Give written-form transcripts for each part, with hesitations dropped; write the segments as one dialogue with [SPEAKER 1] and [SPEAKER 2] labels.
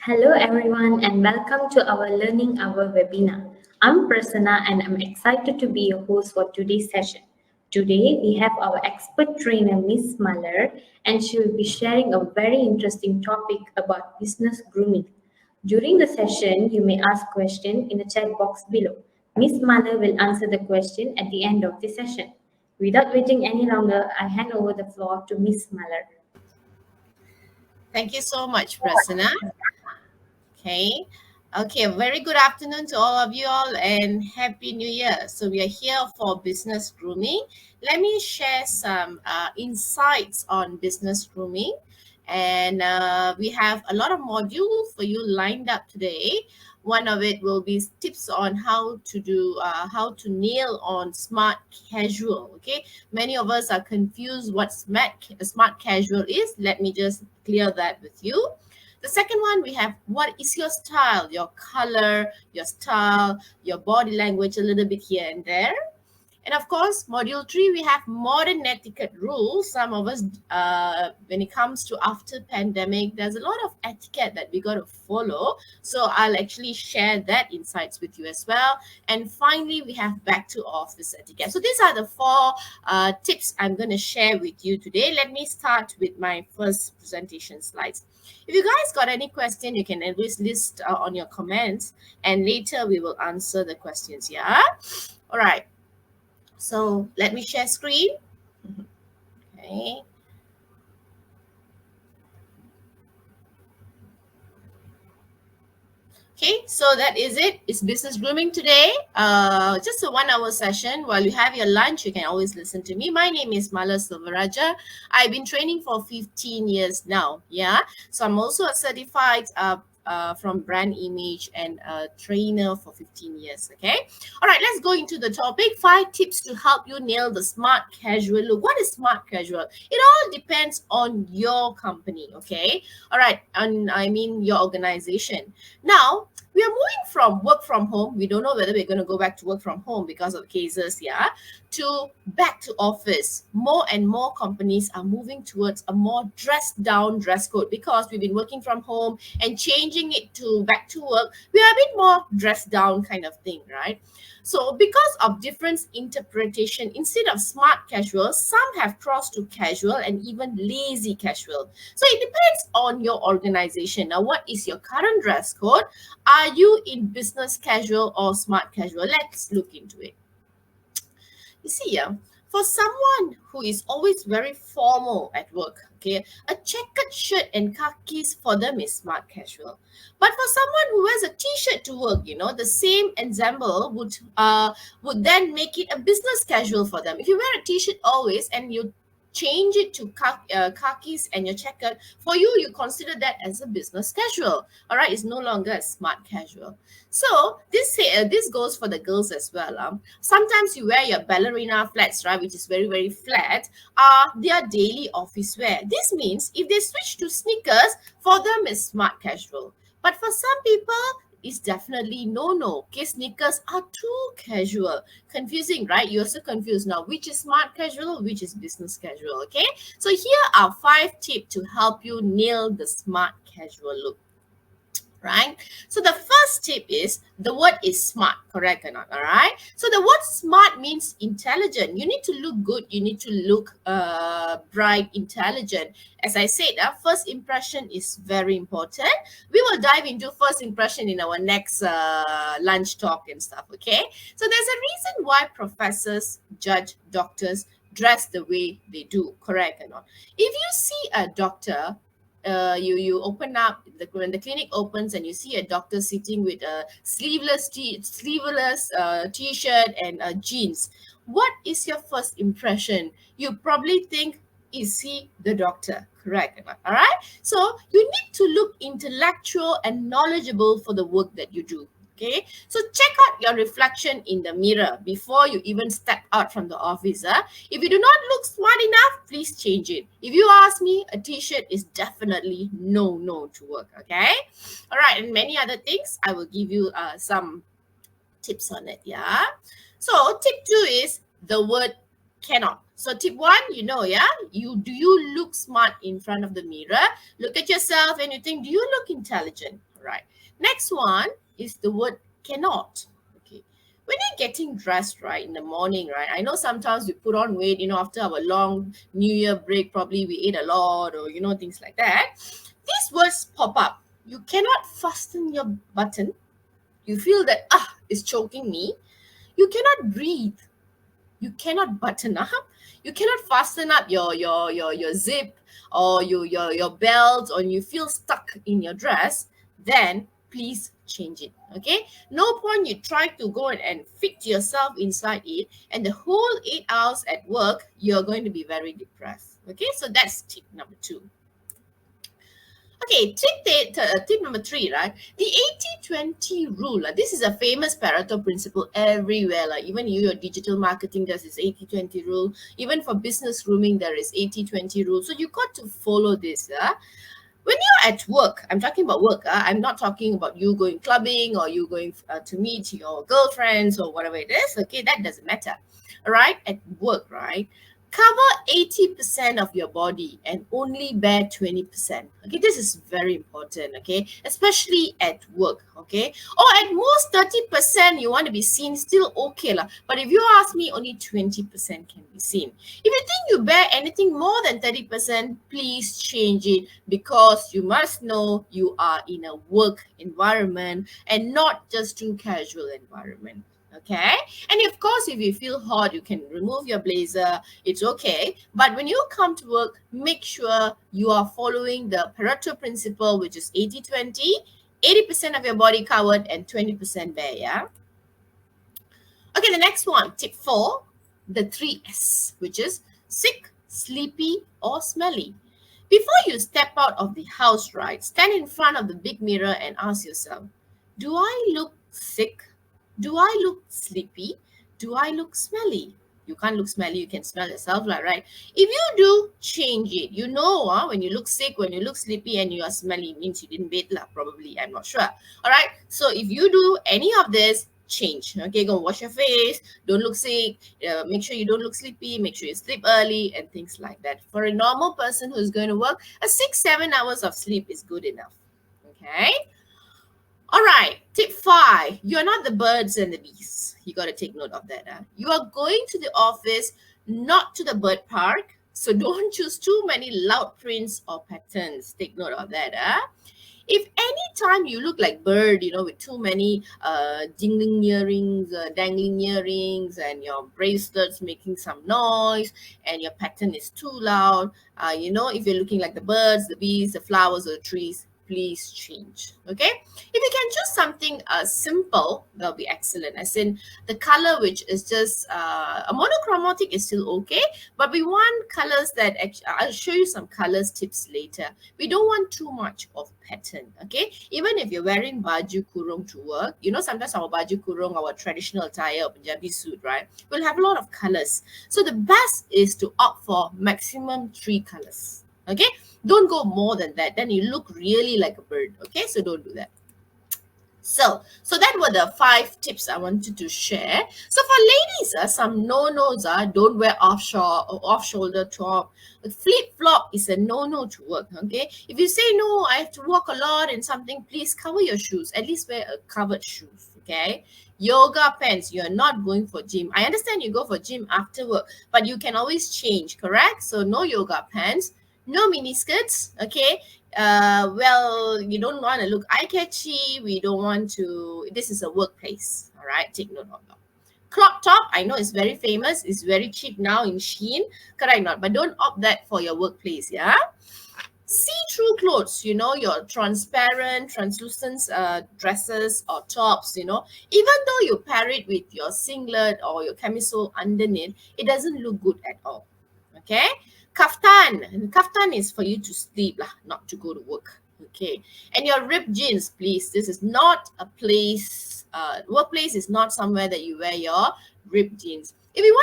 [SPEAKER 1] Hello everyone and welcome to our Learning Hour webinar. I'm Prasanna and I'm excited to be your host for today's session. Today we have our expert trainer Miss Muller and she will be sharing a very interesting topic about business grooming. During the session, you may ask questions in the chat box below. Miss Muller will answer the question at the end of the session. Without waiting any longer, I hand over the floor to Miss Muller.
[SPEAKER 2] Thank you so much, Prasanna. Okay. Okay, a very good afternoon to all of you all and Happy New Year. So we are here for business grooming. Let me share some insights on business grooming. And we have a lot of modules for you lined up today. One of it will be tips on how to nail on smart casual. Okay, many of us are confused what smart casual is. Let me just clear that with you. The second one, we have what is your style, your color, your style, your body language, a little bit here and there. And of course, module three, we have modern etiquette rules. Some of us, when it comes to after pandemic, there's a lot of etiquette that we got to follow. So I'll actually share that insights with you as well. And finally, we have back to office etiquette. So these are the four tips I'm going to share with you today. Let me start with my first presentation slides. If you guys got any question, you can always list on your comments, and later we will answer the questions. Yeah. All right. So let me share screen. Okay. Okay, so that is it. It's business grooming today. Just a 1 hour session. While you have your lunch, you can always listen to me. My name is Mala Silvaraja. I've been training for 15 years now. Yeah. So I'm also a certified from brand image and a trainer for 15 years. Okay. All right, let's go into the topic. 5 tips to help you nail the smart casual look. What is smart casual? It all depends on your company. Okay. All right. And I mean your organization. Now, we are moving from work from home. We don't know whether we're going to go back to work from home because of cases, yeah, to back to office. More and more companies are moving towards a more dressed down dress code because we've been working from home and changing it to back to work. We are a bit more dressed down kind of thing, right? So because of different interpretation, instead of smart casual, some have crossed to casual and even lazy casual. So it depends on your organization. Now, what is your current dress code? Are you in business casual or smart casual? Let's look into it. You see, yeah, for someone who is always very formal at work, okay, a checkered shirt and khakis for them is smart casual. But for someone who wears a t-shirt to work, the same ensemble would then make it a business casual for them. If you wear a t-shirt always and you change it to khakis and your checkered, for you, you consider that as a business casual. All right, it's no longer a smart casual. So this goes for the girls as well. Sometimes you wear your ballerina flats, right, which is very, very flat, their daily office wear. This means if they switch to sneakers, for them is smart casual. But for some people, it's definitely no. Okay, sneakers are too casual. Confusing, right? You're also confused now. Which is smart casual, which is business casual? Okay. So here are 5 tips to help you nail the smart casual look, right? So the first tip is the word is smart, correct or not? All right. So the word smart means intelligent. You need to look good. You need to look bright, intelligent. As I said, first impression is very important. We will dive into first impression in our next lunch talk and stuff. Okay. So there's a reason why professors, judge, doctors dress the way they do, correct or not? If you see a doctor, you open up when the clinic opens and you see a doctor sitting with a sleeveless t-shirt and jeans, what is your first impression? You probably think, is he the doctor, correct? All right, so you need to look intellectual and knowledgeable for the work that you do. Okay, so check out your reflection in the mirror before you even step out from the office. If you do not look smart enough, please change it. If you ask me, a t-shirt is definitely no to work. Okay, all right, and many other things. I will give you some tips on it. Yeah. So tip 2 is the word cannot. So tip 1, yeah, do you look smart in front of the mirror? Look at yourself and you think, do you look intelligent? Right. Next one is the word cannot. Okay. When you're getting dressed, right, in the morning, right, I know sometimes we put on weight, after our long New Year break, probably we ate a lot or, things like that. These words pop up. You cannot fasten your button. You feel that, it's choking me. You cannot breathe. You cannot button up. You cannot fasten up your zip or your belt, or you feel stuck in your dress, then please change it. Okay, no point you try to go and fit yourself inside it, and the whole 8 hours at work you're going to be very depressed. Okay, so that's tip number 2. Okay, tip number 3, right? The 80-20 rule. This is a famous Pareto principle everywhere. Like even your digital marketing, there's this 80-20 rule. Even for business grooming, there is 80-20 rule. So you got to follow this. When you're at work, I'm talking about work. I'm not talking about you going clubbing or you going to meet your girlfriends or whatever it is. Okay, that doesn't matter. All right, at work, right? Cover 80% of your body and only bear 20%. Okay, this is very important, okay, especially at work, okay, or at most 30% you want to be seen, still okay lah. But if you ask me, only 20% can be seen. If you think you bear anything more than 30%, please change it, because you must know you are in a work environment and not just a casual environment. Okay, and of course, if you feel hot, you can remove your blazer. It's okay. But when you come to work, make sure you are following the Pareto principle, which is 80-20, 80% of your body covered and 20% bare. Yeah. Okay, the next one, tip 4, the 3S, which is sick, sleepy, or smelly. Before you step out of the house, right, stand in front of the big mirror and ask yourself, do I look sick? Do I look sleepy? Do I look smelly? You can't look smelly, you can smell yourself, right? If you do, change it. When you look sick, when you look sleepy, and you are smelly, it means you didn't bathe, probably. I'm not sure. All right. So if you do any of this, change. Okay, go wash your face. Don't look sick. Make sure you don't look sleepy. Make sure you sleep early and things like that. For a normal person who's going to work, a 6-7 hours of sleep is good enough. Okay. All right, tip 5. You're not the birds and the bees. You got to take note of that. You are going to the office, not to the bird park. So don't choose too many loud prints or patterns. Take note of that. If any time you look like bird, with too many jingling earrings, dangling earrings, and your bracelets making some noise, and your pattern is too loud, if you're looking like the birds, the bees, the flowers, or the trees, please change. Okay, if you can choose something simple, that'll be excellent. As in the color, which is just a monochromatic, is still okay, but we want colors that I'll show you some colors tips later. We don't want too much of pattern. Okay, even if you're wearing baju kurung to work, sometimes our baju kurung, our traditional attire, or Punjabi suit, right, will have a lot of colors. So the best is to opt for maximum 3 colors. Okay, don't go more than that, then you look really like a bird. Okay, so don't do that. So that were the 5 tips I wanted to share. So for ladies, some no-nos are, don't wear off-shoulder top. Flip-flop is a no-no to work. Okay, if you say no, I have to walk a lot and something, please cover your shoes. At least wear a covered shoes. Okay, yoga pants, you're not going for gym. I understand you go for gym after work, but you can always change, correct? So no yoga pants, no mini skirts. Okay, you don't want to look eye-catchy. We don't want to, this is a workplace. All right, take note of that. Crop top, I know it's very famous, it's very cheap now in Shein, correct? Not, but don't opt that for your workplace. Yeah, see-through clothes, your transparent, translucent dresses or tops, even though you pair it with your singlet or your camisole underneath, it doesn't look good at all. Okay, kaftan is for you to sleep, not to go to work. Okay, and your ripped jeans, please, this is not a place, workplace is not somewhere that you wear your ripped jeans. If you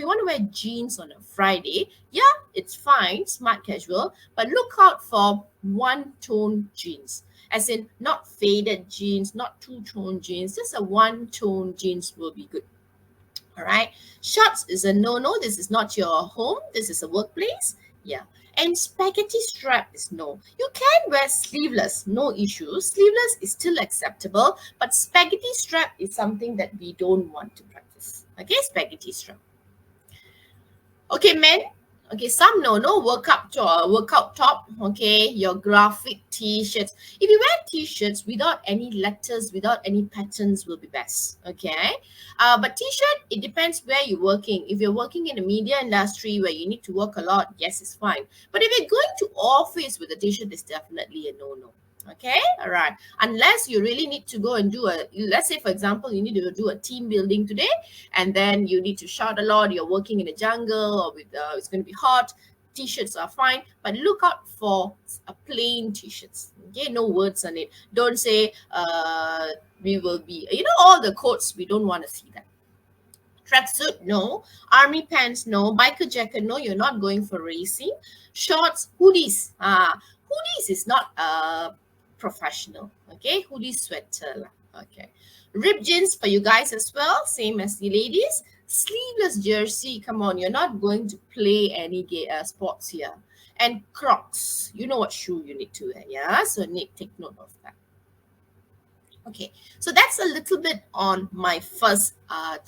[SPEAKER 2] want to wear jeans on a Friday, yeah, it's fine, smart casual, but look out for one-tone jeans. As in, not faded jeans, not two-tone jeans, just a one-tone jeans will be good. All right, shorts is a no-no. This is not your home, this is a workplace. Yeah, And spaghetti strap is no. You can wear sleeveless, no issue. Sleeveless is still acceptable, but spaghetti strap is something that we don't want to practice. Okay, spaghetti strap. Okay, men. Okay, some no workout top. Okay, your graphic t-shirts. If you wear t-shirts without any letters, without any patterns, will be best. Okay, but t-shirt, it depends where you're working. If you're working in the media industry where you need to work a lot, yes, it's fine. But if you're going to office with a t-shirt, it's definitely a no. Okay, all right. Unless you really need to go and do let's say for example, you need to do a team building today, and then you need to shout a lot, you're working in the jungle, or with it's going to be hot, t-shirts are fine, but look out for a plain t-shirts. Okay, no words on it. Don't say we will be, all the quotes, we don't want to see that. Tracksuit, no. Army pants, no. Biker jacket, no. You're not going for racing. Shorts, hoodies. Hoodies is not professional. Okay, hoodie sweater lah. Okay, ripped jeans for you guys as well, same as the ladies. Sleeveless jersey, come on, you're not going to play any sports here. And Crocs, you know what shoe you need to wear, yeah? So take note of that. Okay, so that's a little bit on my first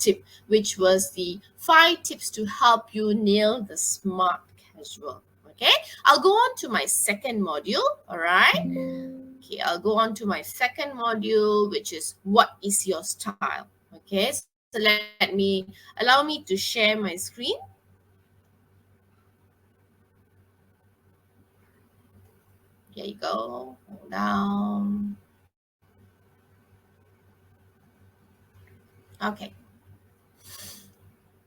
[SPEAKER 2] tip, which was the 5 tips to help you nail the smart casual. Okay, I'll go on to my second module. All right. Okay, I'll go on to my second module, which is what is your style? Okay, so allow me to share my screen. Here you go. Hold down. Okay.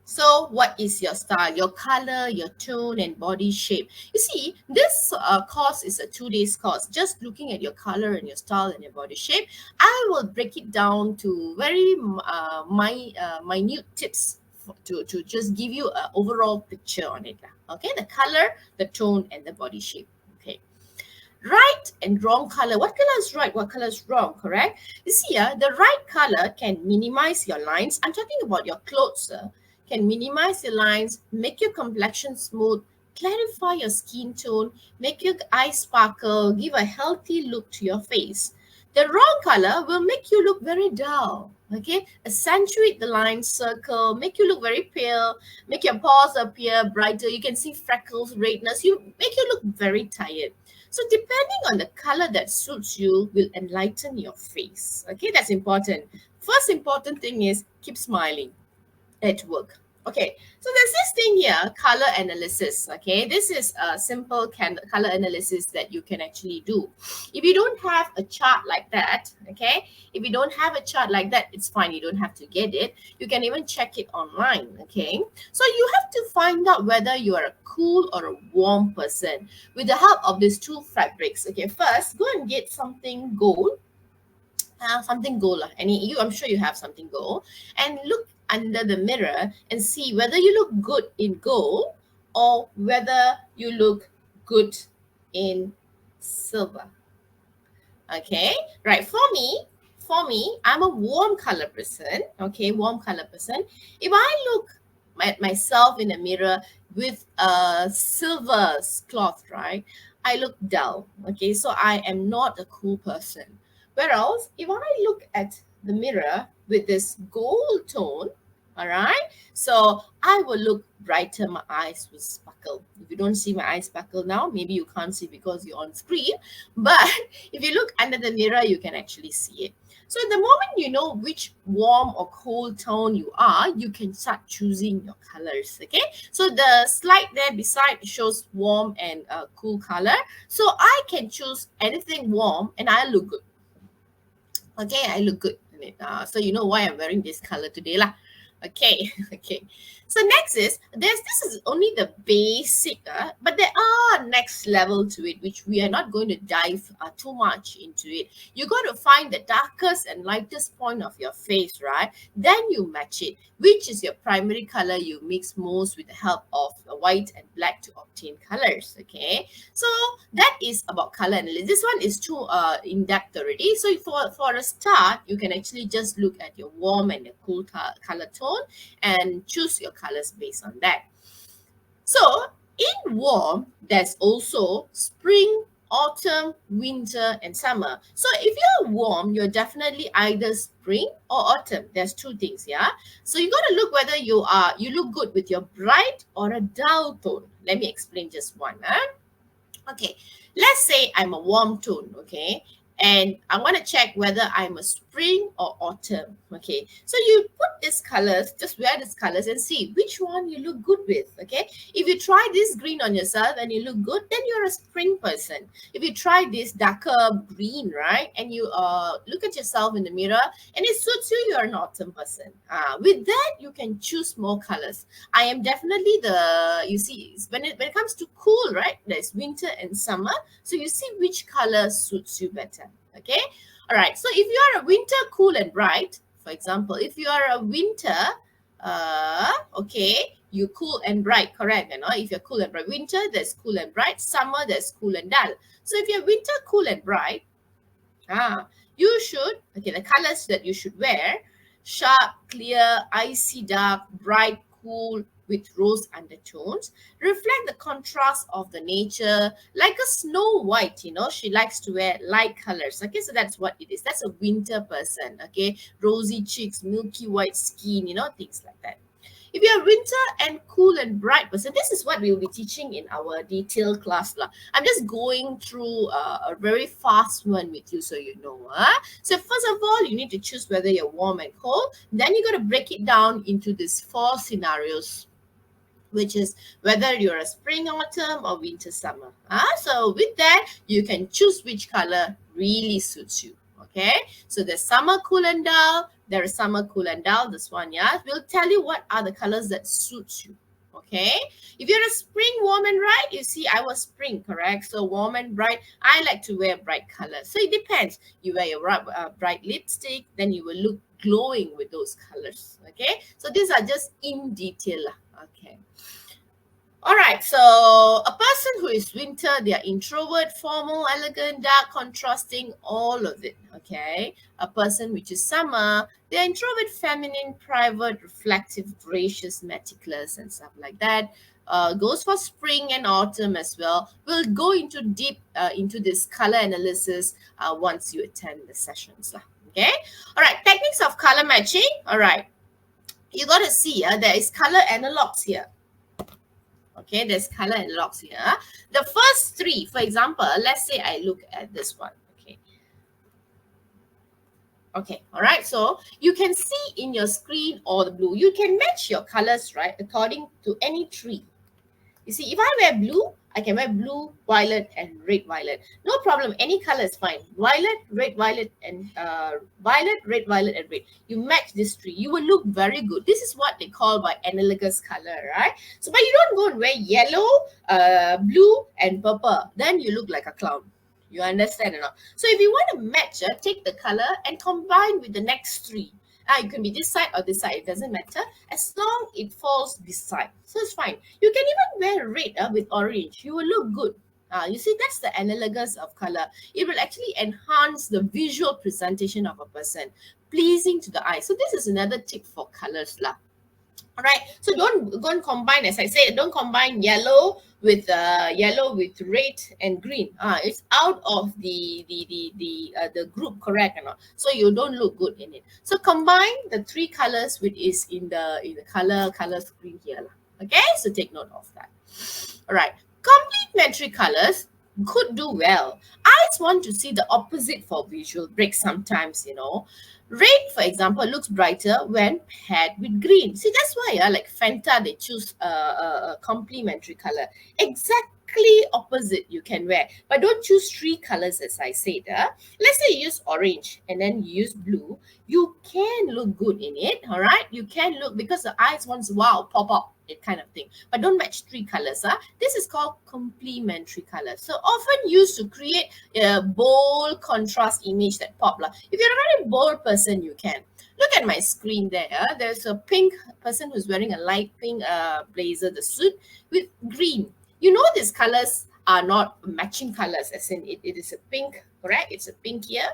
[SPEAKER 2] So what is your style, your color, your tone, and body shape? You see, this course is a 2 days course. Just looking at your color and your style and your body shape, I will break it down to very minute tips to just give you an overall picture on it. Okay, the color, the tone, and the body shape. Okay. Right and wrong color. What color is right? What color is wrong? Correct? You see, the right color can minimize your lines. I'm talking about your clothes. Can minimize your lines, make your complexion smooth, clarify your skin tone, make your eyes sparkle, give a healthy look to your face. The wrong color will make you look very dull. Okay, accentuate the line circle, make you look very pale, make your pores appear brighter. You can see freckles, redness. You make you look very tired. So depending on the color that suits you will enlighten your face. Okay, that's important. First important thing is keep smiling at work. Okay, so there's this thing here, color analysis. Okay, this is a simple color analysis that you can actually do. If you don't have a chart like that, okay, if you don't have a chart like that, it's fine. You don't have to get it. You can even check it online. Okay, so you have to find out whether you are a cool or a warm person with the help of these 2 fabrics. Okay, first go and get something gold. Something gold. I'm sure you have something gold, and look under the mirror and see whether you look good in gold or whether you look good in silver. Okay, right. For me, I'm a warm color person. Okay, warm color person. If I look at myself in the mirror with a silver cloth, right, I look dull. Okay, so I am not a cool person. Whereas if I look at the mirror with this gold tone, all right, so I will look brighter. My eyes will sparkle. If you don't see my eyes sparkle now, maybe you can't see because you're on screen, but if you look under the mirror, you can actually see it. So the moment you know which warm or cold tone you are, you can start choosing your colors. Okay, so the slide there beside shows warm and cool color. So I can choose anything warm and I look good. Okay, I look good in it. So you know why I'm wearing this color today lah. Okay, okay. So next is this is only the basic, but there are next level to it, which we are not going to dive too much into it. You got to find the darkest and lightest point of your face, right? Then you match it. Which is your primary color you mix most with the help of the white and black to obtain colors. Okay, so that is about color analysis. This one is too in depth already. So for a start, you can actually just look at your warm and your cool color tone and choose your colors based on that. So In warm, there's also spring, autumn, winter, and summer. So if you're warm, you're definitely either spring or autumn. There's two things, yeah. So you got to look whether you look good with your bright or a dull tone. Let me explain just one. Huh? Okay, let's say I'm a warm tone, okay, and I want to check whether I'm a spring or autumn, okay. So you put these colors, just wear these colors and see which one you look good with, okay. If you try this green on yourself and you look good, then you're a spring person. If you try this darker green, right, and you look at yourself in the mirror and it suits you, you're an autumn person. With that, you can choose more colors. I am definitely the, you see, when it comes to cool, right? There's winter and summer. So you see which color suits you better. Okay. All right. So if you are a winter, cool and bright, for example, if you are a winter, okay, you cool and bright, correct? You know, if you're cool and bright, winter, there's cool and bright. Summer, there's cool and dull. So if you're winter, cool and bright, you should, okay, the colors that you should wear: sharp, clear, icy dark, bright, cool, with rose undertones, reflect the contrast of the nature, like a Snow White, you know, she likes to wear light colors. Okay, so that's what it is. That's a winter person, okay, rosy cheeks, milky white skin, you know, things like that. If you're a winter and cool and bright person, this is what we'll be teaching in our detailed class. I'm just going through a very fast one with you so you know. So first of all, you need to choose whether you're warm and cold. Then you got to break it down into these four scenarios, which is whether you're a spring, autumn, or winter, summer. So with that, you can choose which color really suits you. Okay, so there's summer cool and dull. There is summer cool and dull. This one, yeah, we'll tell you what are the colors that suits you. Okay, if you're a spring, warm and bright, you see, I was spring, correct? So warm and bright, I like to wear bright colors. So it depends. You wear your bright lipstick, then you will look glowing with those colors. Okay, so these are just in detail. Okay. All right, so a person who is winter, they are introvert, formal, elegant, dark, contrasting, all of it, okay? A person which is summer, they are introvert, feminine, private, reflective, gracious, meticulous, and stuff like that. Goes for spring and autumn as well. We'll go into deep into this color analysis once you attend the sessions, okay? All right, techniques of color matching. All right, you got to see there is color analogs here. Okay, there's color analogs here. The first three, for example, let's say I look at this one. Okay, all right. So you can see in your screen or the blue, you can match your colors, right, according to any tree. You see, if I wear blue, I can wear blue, violet, and red, violet. No problem. Any color is fine. Violet, and violet, red, and red. You match this tree, you will look very good. This is what they call by analogous color, right? So, but you don't go and wear yellow, blue, and purple. Then you look like a clown. You understand or not? So if you want to match, take the color and combine with the next three. It can be this side or this side, it doesn't matter, as long it falls this side. So it's fine. You can even wear red with orange. You will look good. You see, that's the analogous of color. It will actually enhance the visual presentation of a person, pleasing to the eye. So this is another tip for colors. All right, so don't go and combine, as I said, don't combine yellow with red and green. It's out of the group, correct or not? So you don't look good in it. So combine the three colors which is in the color screen here. Okay, so take note of that. All right, complementary colors could do well. I just want to see the opposite for visual break sometimes, you know. Red, for example, looks brighter when paired with green. See, that's why, like Fanta, they choose a complementary color. Exactly opposite you can wear. But don't choose three colors, as I said. Let's say you use orange and then you use blue. You can look good in it, all right? You can look, because the eyes wants, wow, pop up, that kind of thing. But don't match three colors. This is called complementary colors. So often used to create a bold contrast image that pop. If you're a very bold person, you can. Look at my screen there. There's a pink person who's wearing a light pink blazer, the suit, with green. You know these colors are not matching colors, as in it is a pink, correct? It's a pink here.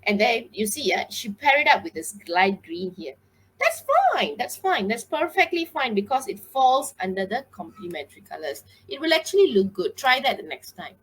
[SPEAKER 2] And then you see, she paired it up with this light green here. That's fine. That's fine. That's perfectly fine because it falls under the complementary colors. It will actually look good. Try that the next time.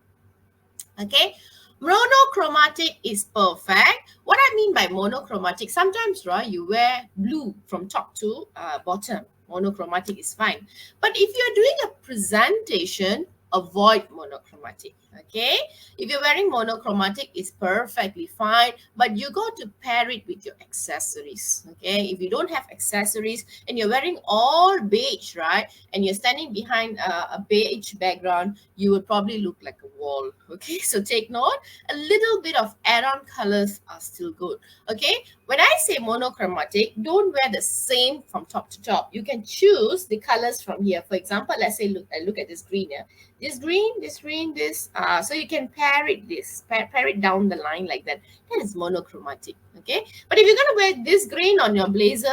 [SPEAKER 2] Okay. Monochromatic is perfect. What I mean by monochromatic, sometimes, right, you wear blue from top to bottom. Monochromatic is fine. But if you're doing a presentation, avoid monochromatic. Okay. If you're wearing monochromatic, it's perfectly fine. But you got to pair it with your accessories. Okay. If you don't have accessories and you're wearing all beige, right, and you're standing behind a beige background, you will probably look like a wall. Okay, so take note, a little bit of add-on colors are still good. Okay, when I say monochromatic, don't wear the same from top to top. You can choose the colors from here. For example, let's say look at this green here. This green, this green, this so you can pair it pair it down the line like that. That is monochromatic. Okay, but if you're gonna wear this green on your blazer,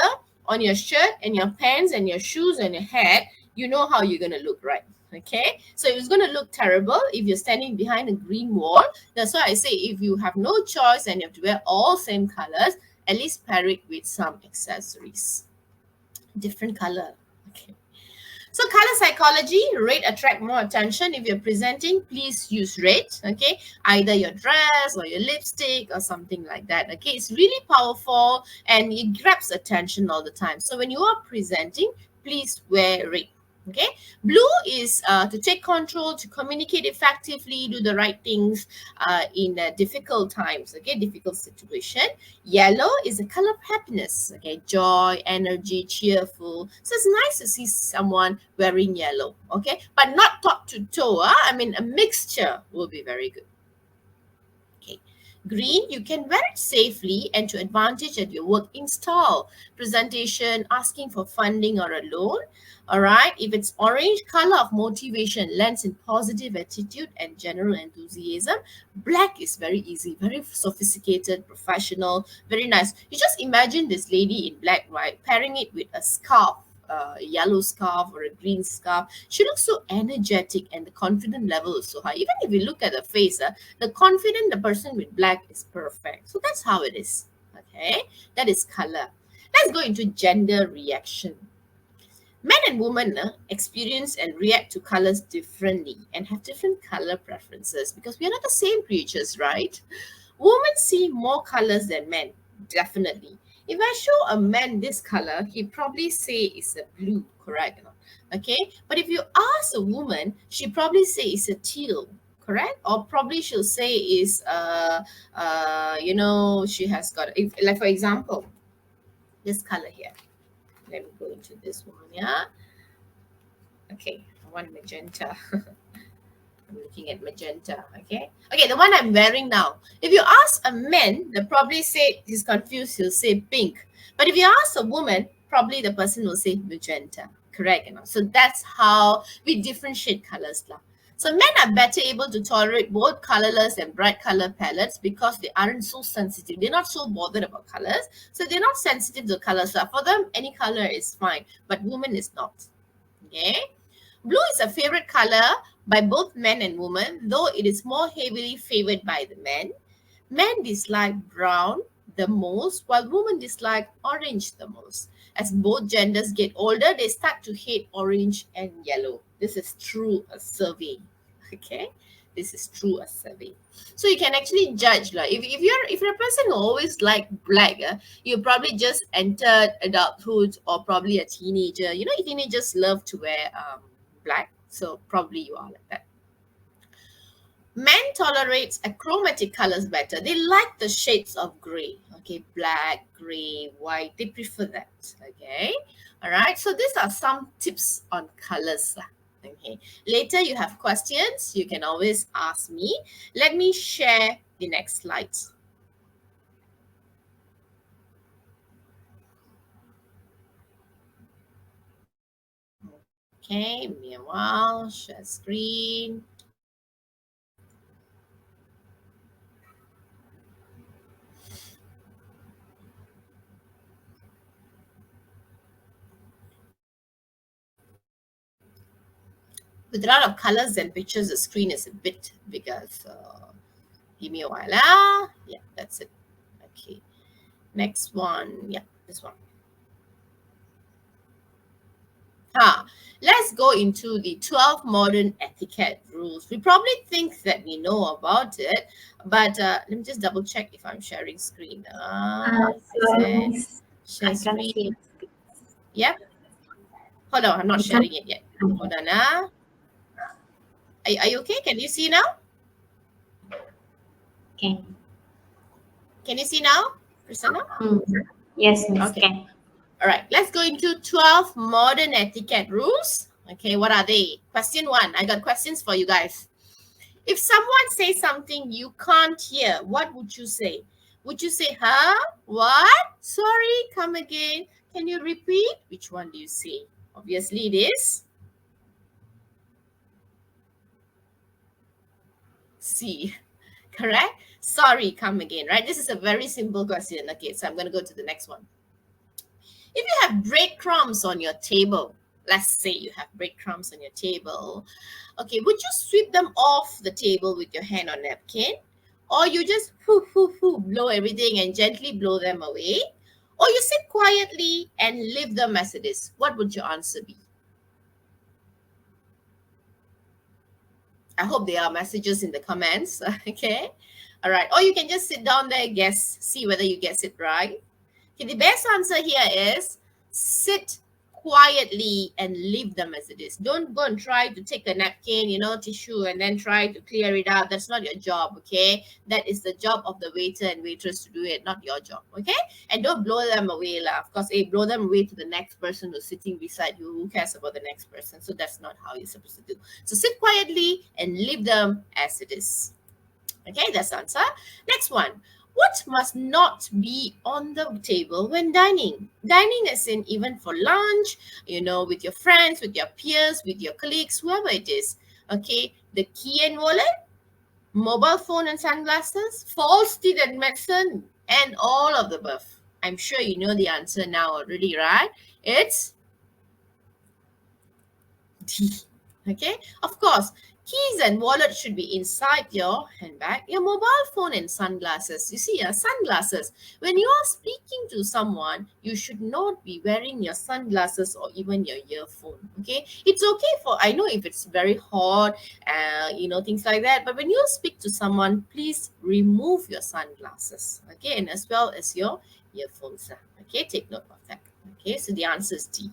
[SPEAKER 2] on your shirt and your pants and your shoes and your hat, you know how you're going to look, right? Okay, so it's going to look terrible if you're standing behind a green wall. That's why I say if you have no choice and you have to wear all same colors, at least pair it with some accessories, different color. Okay, so color psychology, red attract more attention. If you're presenting, please use red. Okay, either your dress or your lipstick or something like that. Okay, it's really powerful and it grabs attention all the time. So when you are presenting, please wear red. Okay, blue is to take control, to communicate effectively, do the right things in difficult times. Okay, difficult situation. Yellow is a color of happiness. Okay, joy, energy, cheerful. So it's nice to see someone wearing yellow. Okay, but not top to toe. I mean, a mixture will be very good. Okay. Green, you can wear it safely and to advantage at your work install, presentation, asking for funding or a loan. All right. If it's orange, color of motivation, lends in positive attitude and general enthusiasm. Black is very easy, very sophisticated, professional, very nice. You just imagine this lady in black, right? Pairing it with a scarf, a yellow scarf or a green scarf. She looks so energetic and the confident level is so high. Even if you look at her face, the confident, the person with black is perfect. So that's how it is. Okay, that is color. Let's go into gender reaction. Men and women experience and react to colors differently and have different color preferences because we are not the same creatures, right? Women see more colors than men, definitely. If I show a man this color, he probably say it's a blue, correct? Or not? Okay, but if you ask a woman, she probably say it's a teal, correct? Or probably she'll say is she has got if like for example, this color here. Let me go into this one, yeah. Okay, I want magenta. I'm looking at magenta. Okay. Okay, the one I'm wearing now. If you ask a man, they'll probably say he's confused, he'll say pink. But if you ask a woman, probably the person will say magenta. Correct, So that's how we differentiate colors. Lah. So men are better able to tolerate both colorless and bright color palettes because they aren't so sensitive. They're not so bothered about colors. So they're not sensitive to colors. So for them, any color is fine. But women is not. Okay. Blue is a favorite color by both men and women, though it is more heavily favored by the men. Men dislike brown the most, while women dislike orange the most. As both genders get older, they start to hate orange and yellow. This is true a survey. Okay, this is true a survey. So you can actually judge, like if you're a person who always like black, you probably just entered adulthood or probably a teenager. You know, teenagers love to wear black, so probably you are like that. Men tolerates achromatic colors better. They like the shades of gray. Okay, black, gray, white. They prefer that. Okay, all right. So these are some tips on colors. Okay. Later you have questions. You can always ask me. Let me share the next slides. Okay, give me a while. Share screen. With a lot of colors and pictures, the screen is a bit bigger. So give me a while. Yeah, that's it. Okay. Next one. Yeah, this one. Let's go into the 12 modern etiquette rules. We probably think that we know about it, but let me just double check if I'm sharing screen. It
[SPEAKER 1] So,
[SPEAKER 2] says
[SPEAKER 1] Miss,
[SPEAKER 2] share
[SPEAKER 1] I can
[SPEAKER 2] screen.
[SPEAKER 1] see.
[SPEAKER 2] Yep. Hold on, I'm not
[SPEAKER 1] I can.
[SPEAKER 2] sharing it yet. Hold on. Are you okay? Can you see now?
[SPEAKER 1] Okay.
[SPEAKER 2] Can you see now, Prasanna?
[SPEAKER 1] Hmm. Yes, Miss.
[SPEAKER 2] Okay.
[SPEAKER 1] Can.
[SPEAKER 2] All right. Let's go into 12 modern etiquette rules. Okay. What are they? Question one. I got questions for you guys. If someone says something you can't hear, what would you say? Would you say, huh? What? Sorry, come again. Can you repeat? Which one do you say? Obviously, it is C. Correct? Sorry, come again, right? This is a very simple question. Okay, so I'm going to go to the next one. If you have breadcrumbs on your table, let's say you have breadcrumbs on your table, okay, would you sweep them off the table with your hand or napkin? Or you just blow everything and gently blow them away? Or you sit quietly and leave them as it is? What would your answer be? I hope there are messages in the comments. Okay. All right. Or you can just sit down there, guess, see whether you guess it right. Okay, the best answer here is sit quietly and leave them as it is. Don't go and try to take a napkin, tissue, and then try to clear it out. That's not your job, okay? That is the job of the waiter and waitress to do it, not your job, okay? And don't blow them away, lah. Of course, blow them away to the next person who's sitting beside you. Who cares about the next person? So that's not how you're supposed to do. So sit quietly and leave them as it is. Okay, that's the answer. Next one. What must not be on the table when dining? Dining is in even for lunch, with your friends, with your peers, with your colleagues, whoever it is. Okay, the key and wallet, mobile phone and sunglasses, false teeth and medicine, and all of the above. I'm sure you know the answer now already, right? It's D. Okay, of course, keys and wallet should be inside your handbag, your mobile phone and sunglasses. You see, sunglasses. When you are speaking to someone, you should not be wearing your sunglasses or even your earphone. Okay, it's okay for, I know if it's very hot, things like that. But when you speak to someone, please remove your sunglasses. Okay, and as well as your earphones. Okay, take note of that. Okay, so the answer is D.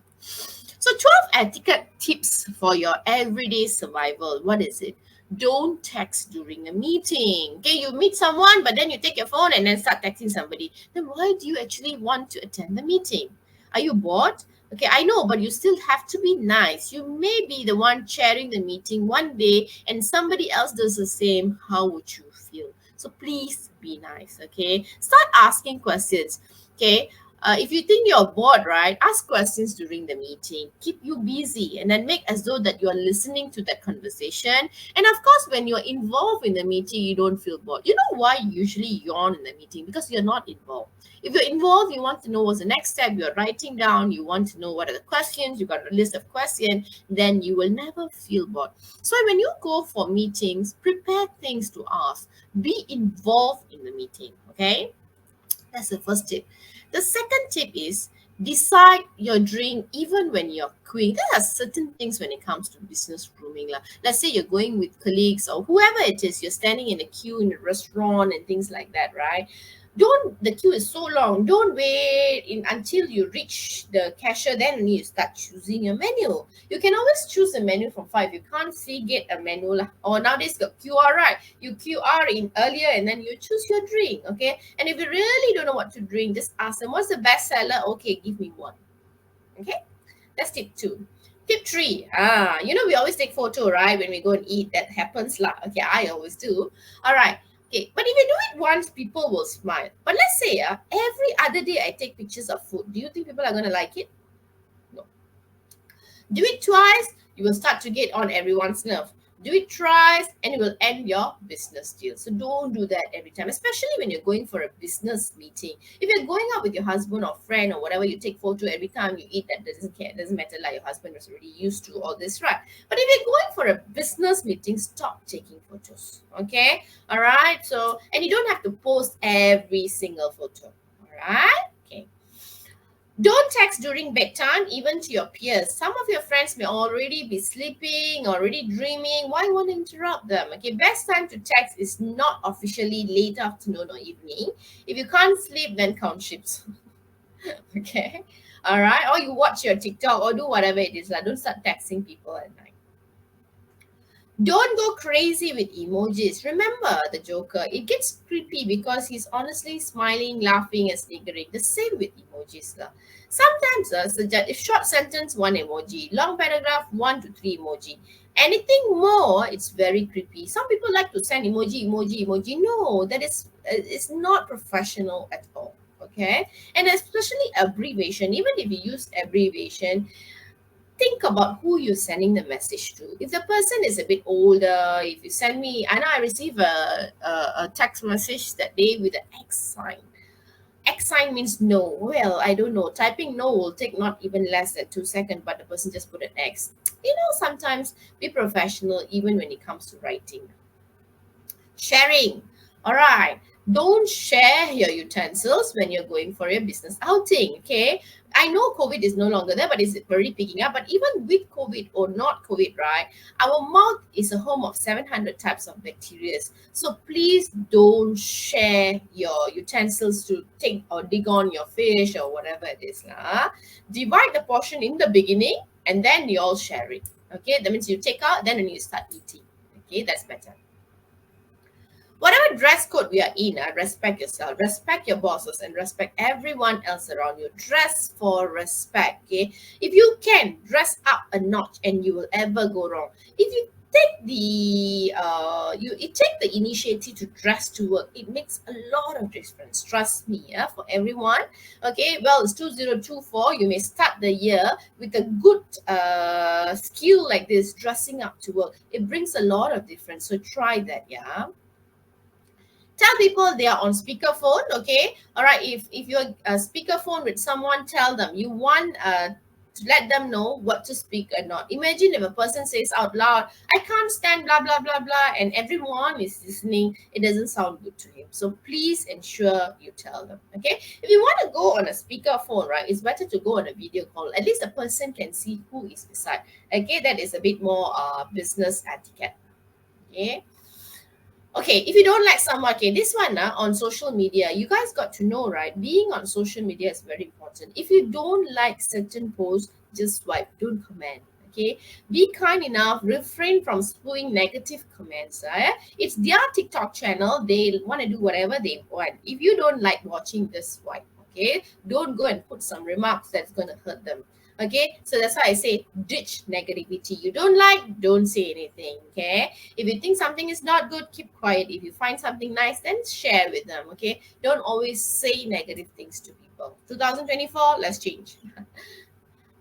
[SPEAKER 2] So 12 etiquette tips for your everyday survival. What is it? Don't text during a meeting. Okay, you meet someone, but then you take your phone and then start texting somebody. Then why do you actually want to attend the meeting? Are you bored? Okay, I know, but you still have to be nice. You may be the one chairing the meeting one day and somebody else does the same. How would you feel? So please be nice, okay? Start asking questions, okay? If you think you're bored, right, ask questions during the meeting. Keep you busy and then make as though that you're listening to that conversation. And of course, when you're involved in the meeting, you don't feel bored. You know why you usually yawn in the meeting? Because you're not involved. If you're involved, you want to know what's the next step, you're writing down, you want to know what are the questions, you got a list of questions, then you will never feel bored. So when you go for meetings, prepare things to ask. Be involved in the meeting, okay? That's the first tip. The second tip is decide your drink even when you're queuing. There are certain things when it comes to business grooming. Let's say you're going with colleagues or whoever it is, you're standing in a queue in a restaurant and things like that, right? Don't, the queue is so long, don't wait until you reach the cashier, then you start choosing your menu. You can always choose a menu from five. You can't see get a menu or nowadays got QR, right? You QR in earlier and then you choose your drink, okay? And if you really don't know what to drink, just ask them, what's the best seller? Okay, give me one. Okay, that's tip two. Tip three, we always take photo, right? When we go and eat, that happens lah. Okay, I always do. All right. Okay, but if you do it once, people will smile. But let's say every other day I take pictures of food. Do you think people are going to like it? No. Do it twice, you will start to get on everyone's nerve. Do it thrice, and it will end your business deal. So don't do that every time, especially when you're going for a business meeting. If you're going out with your husband or friend or whatever, you take photo every time you eat, that doesn't care. It doesn't matter, like your husband was already used to all this, right? But if you're going for a business meeting, stop taking photos. Okay? All right. So, and you don't have to post every single photo. All right. Okay. Don't text during bedtime, even to your peers. Some of your friends may already be sleeping, already dreaming. Why want to interrupt them? Okay, best time to text is not officially late afternoon or evening. If you can't sleep, then count ships. Okay, all right. Or you watch your TikTok or do whatever it is. Like, don't start texting people at night. Don't go crazy with emojis. Remember the Joker. It gets creepy because he's honestly smiling, laughing, and sniggering. The same with emojis. Lah. Sometimes suggest if short sentence, one emoji. Long paragraph, 1 to 3 emoji. Anything more, it's very creepy. Some people like to send emoji, emoji, emoji. No, that is it's not professional at all. Okay, and especially abbreviation. Even if you use abbreviation, think about who you're sending the message to. If the person is a bit older, if you send me, I know I received a text message that day with an X sign. X sign means no. Well, I don't know. Typing no will take not even less than 2 seconds, but the person just put an X. Sometimes be professional even when it comes to writing. Sharing. All right. Don't share your utensils when you're going for your business outing. Okay. I know COVID is no longer there, but it's already picking up. But even with COVID or not COVID, right? Our mouth is a home of 700 types of bacteria. So please don't share your utensils to take or dig on your fish or whatever it is. Divide the portion in the beginning and then you all share it. Okay. That means you take out, then you start eating. Okay. That's better. Whatever dress code we are in, respect yourself, respect your bosses, and respect everyone else around you. Dress for respect. Okay, if you can dress up a notch, and you will ever go wrong. If you take the you take the initiative to dress to work, it makes a lot of difference. Trust me, yeah, for everyone. Okay, well, it's 2024. You may start the year with a good skill like this, dressing up to work. It brings a lot of difference. So try that, yeah. Tell people they are on speakerphone. Okay, all right, if you're a speakerphone with someone, tell them you want to let them know what to speak or not. Imagine if a person says out loud, I can't stand blah blah blah blah, and everyone is listening, it doesn't sound good to him. So please ensure you tell them. Okay, if you want to go on a speakerphone, right, it's better to go on a video call. At least the person can see who is beside. Okay, that is a bit more business etiquette. Okay. Okay, if you don't like someone, okay, this one on social media, you guys got to know, right? Being on social media is very important. If you don't like certain posts, just swipe, don't comment. Okay, be kind enough, refrain from spewing negative comments. It's their TikTok channel, they want to do whatever they want. If you don't like watching, just swipe. Okay, don't go and put some remarks that's going to hurt them. Okay, so that's why I say ditch negativity. You don't like, don't say anything. Okay, if you think something is not good, keep quiet. If you find something nice, then share with them. Okay, don't always say negative things to people. 2024, let's change.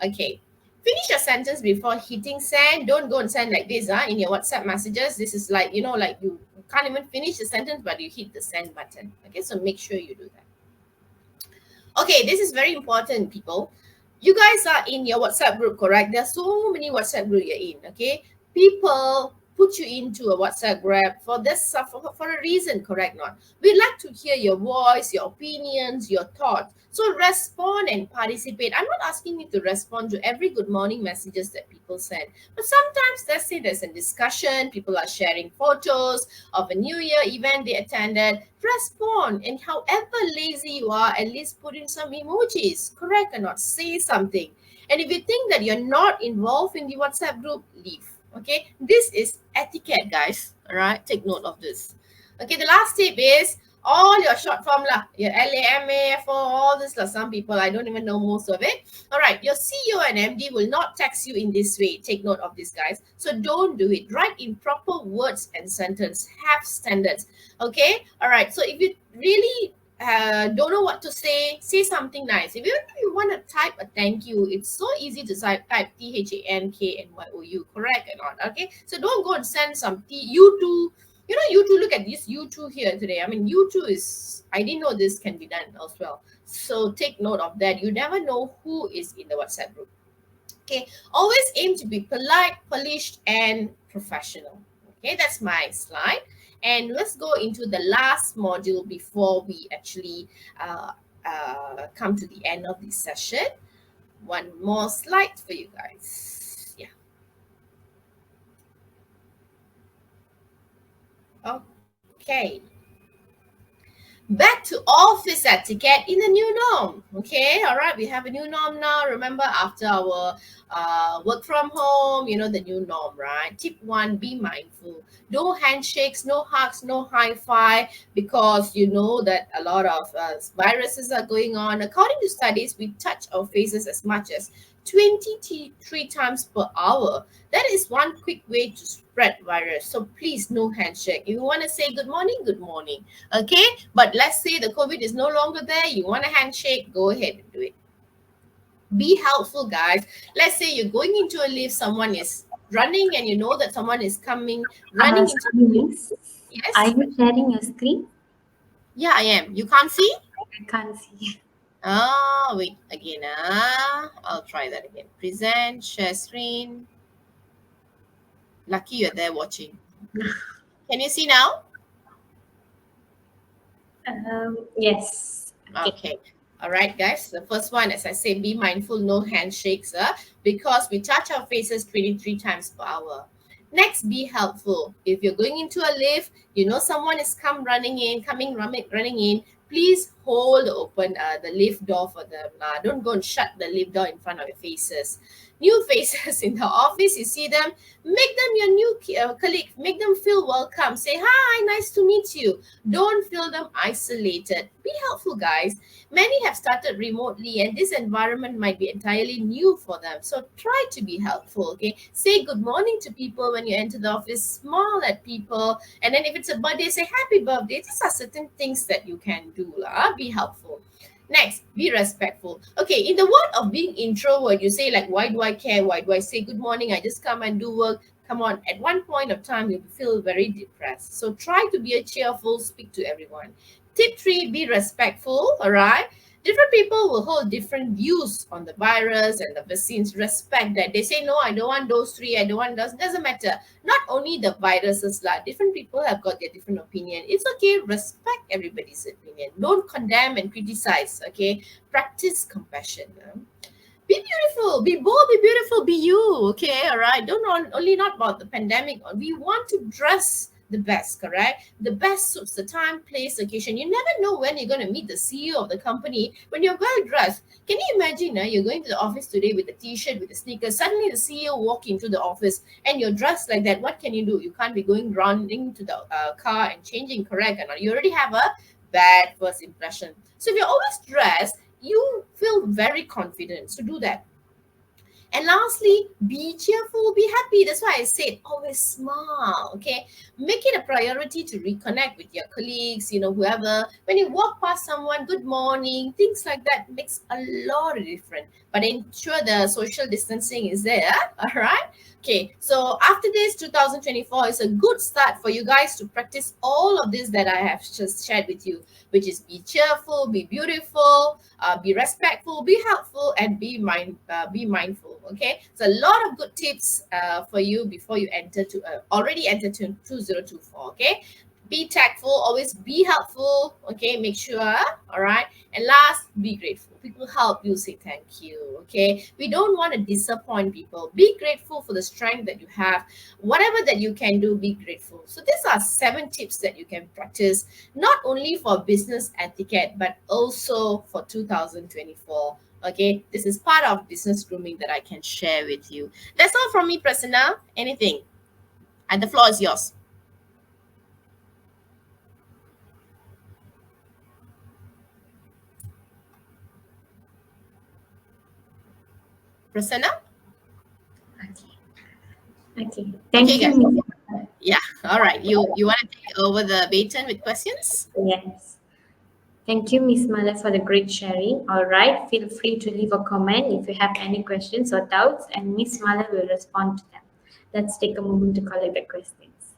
[SPEAKER 2] Okay, finish your sentence before hitting send. Don't go and send like this in your WhatsApp messages. This is like, like you can't even finish the sentence, but you hit the send button. Okay, so make sure you do that. Okay, this is very important, people. You guys are in your WhatsApp group, correct? There are so many WhatsApp group you're in. Okay, people put you into a WhatsApp group for this for a reason, correct? Not. We'd like to hear your voice, your opinions, your thoughts. So respond and participate. I'm not asking you to respond to every good morning messages that people send, but sometimes let's say there's a discussion, people are sharing photos of a New Year event they attended. Respond, and however lazy you are, at least put in some emojis, correct or not? Say something. And if you think that you're not involved in the WhatsApp group, leave. Okay, this is etiquette, guys. All right, take note of this. Okay, the last tip is all your short form lah, your LAMAFO, all this lah. Some people, I don't even know most of it. All right, your CEO and MD will not text you in this way. Take note of this, guys. So don't do it. Write in proper words and sentence. Have standards. Okay, all right. So if you really don't know what to say something nice. If you want to type a thank you, it's so easy to type THANKNYOU, correct or not? Okay, so don't go and send some you too. You two, look at this you two here today. I mean, you two is, I didn't know this can be done as well. So take note of that. You never know who is in the WhatsApp group. Okay, always aim to be polite, polished, and professional. Okay, that's my slide. And let's go into the last module before we actually come to the end of this session. One more slide for you guys. Yeah. Okay. Back to office etiquette in the new norm. Okay, all right, we have a new norm now. Remember, after our work from home, the new norm, right? Tip one: be mindful. No handshakes, no hugs, no high five, because you know that a lot of viruses are going on. According to studies, we touch our faces as much as 23 times per hour. That is one quick way to spread virus. So please, no handshake. If you want to say good morning, good morning. Okay, but let's say the COVID is no longer there, you want a handshake, go ahead and do it. Be helpful, guys. Let's say you're going into a lift, someone is running, and you know that someone is coming running into
[SPEAKER 1] Sorry,
[SPEAKER 2] the lift.
[SPEAKER 1] miss. Are
[SPEAKER 2] Yes.
[SPEAKER 1] you sharing your screen?
[SPEAKER 2] Yeah, I am. You can't see?
[SPEAKER 1] I can't see.
[SPEAKER 2] Wait, again. I'll try that again. Present, share screen. Lucky you're there watching. Can you see now?
[SPEAKER 1] Yes. Okay.
[SPEAKER 2] Okay. All right, guys. The first one, as I say, be mindful, no handshakes, because we touch our faces 23 times per hour. Next, be helpful. If you're going into a lift, you know someone is running in, please hold open the lift door for them. Don't go and shut the lift door in front of your faces. New faces in the office, you see them, make them your new colleague, make them feel welcome. Say, hi, nice to meet you. Don't feel them isolated. Be helpful, guys. Many have started remotely, and this environment might be entirely new for them. So try to be helpful, okay? Say good morning to people when you enter the office, smile at people, and then if it's a birthday, say happy birthday. These are certain things that you can do. Be helpful. Next, be respectful. Okay, in the word of being introvert, you say like, why do I care? Why do I say good morning? I just come and do work. Come on, at one point of time, you'll feel very depressed. So try to be a cheerful, speak to everyone. Tip three, be respectful, all right? Different people will hold different views on the virus and the vaccines. Respect that. They say, no, I don't want those three, I don't want those. Doesn't matter. Not only the viruses, different people have got their different opinion. It's okay. Respect everybody's opinion. Don't condemn and criticize, okay? Practice compassion. Be beautiful, be bold, be beautiful, be you. Okay, all right. Don't only not about the pandemic. We want to dress the best, correct? The best suits the time, place, occasion. You never know when you're going to meet the CEO of the company when you're well dressed. Can you imagine? You're going to the office today with a t-shirt, with a sneakers. Suddenly, the CEO walk into the office and you're dressed like that. What can you do? You can't be going running to the car and changing, correct? And you already have a bad first impression. So if you're always dressed, you feel very confident. So do that. And lastly, be cheerful, be happy. That's why I said always smile. Okay. Make it a priority to reconnect with your colleagues, whoever. When you walk past someone, good morning, things like that makes a lot of difference. But ensure the social distancing is there. All right. Okay, so after this, 2024 is a good start for you guys to practice all of this that I have just shared with you, which is be cheerful, be beautiful, be respectful, be helpful, and be mindful. Okay, so a lot of good tips for you before you already enter to 2024. Okay, be tactful, always be helpful. Okay, make sure. All right, and last, be grateful. People help you, say thank you. Okay, we don't want to disappoint people. Be grateful for the strength that you have. Whatever that you can do, be grateful. So these are 7 tips that you can practice, not only for business etiquette but also for 2024. Okay, this is part of business grooming that I can share with you. That's all from me, Prasanna. Anything? And the floor is yours. Prasanna?
[SPEAKER 1] Okay. Okay.
[SPEAKER 2] Okay,
[SPEAKER 1] Thank you,
[SPEAKER 2] guys.
[SPEAKER 1] Miss.
[SPEAKER 2] Yeah. All right. You want to take over the baton with questions?
[SPEAKER 1] Yes. Thank you, Miss Mala, for the great sharing. All right. Feel free to leave a comment if you have any questions or doubts, and Miss Mala will respond to them. Let's take a moment to collect the questions.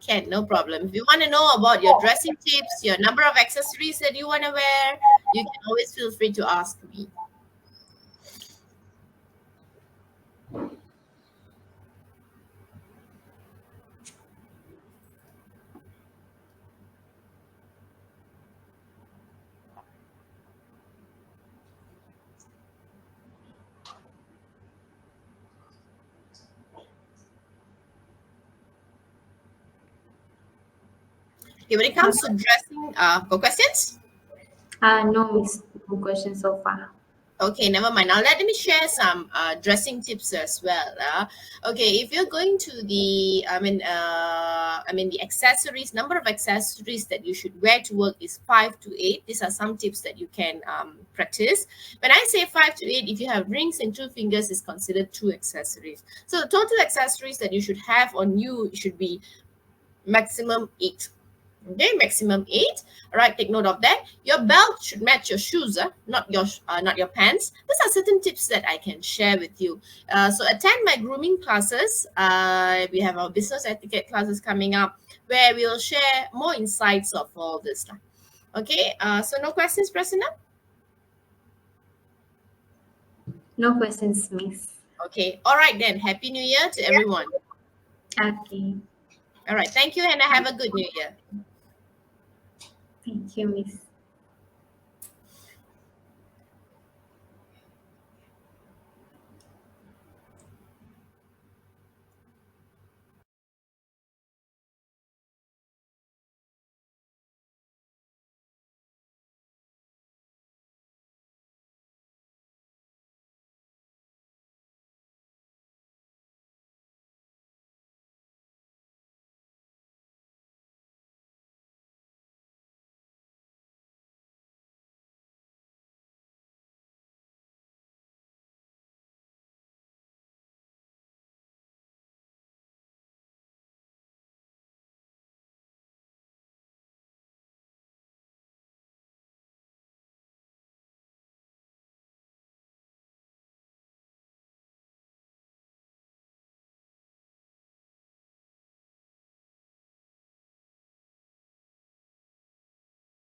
[SPEAKER 2] Can, no problem. If you want to know about your dressing tips, your number of accessories that you want to wear, you can always feel free to ask me. Okay, when it comes to dressing, got questions?
[SPEAKER 1] No, miss. No question so far.
[SPEAKER 2] Okay, never mind. Now let me share some dressing tips as well. Okay, if you're going to the, the accessories, number of accessories that you should wear to work is 5 to 8. These are some tips that you can practice. When I say 5 to 8, if you have rings and two fingers, is considered two accessories. So the total accessories that you should have on you should be maximum 8. Okay, maximum 8. All right, take note of that. Your belt should match your shoes, not your pants. These are certain tips that I can share with you. So attend my grooming classes. We have our business etiquette classes coming up, where we'll share more insights of all this. Okay, so no questions, Prasanna?
[SPEAKER 1] No questions, miss.
[SPEAKER 2] Okay, all right then. Happy New Year to everyone.
[SPEAKER 1] Okay.
[SPEAKER 2] All right, thank you, and have a good New Year.
[SPEAKER 1] Thank you, miss.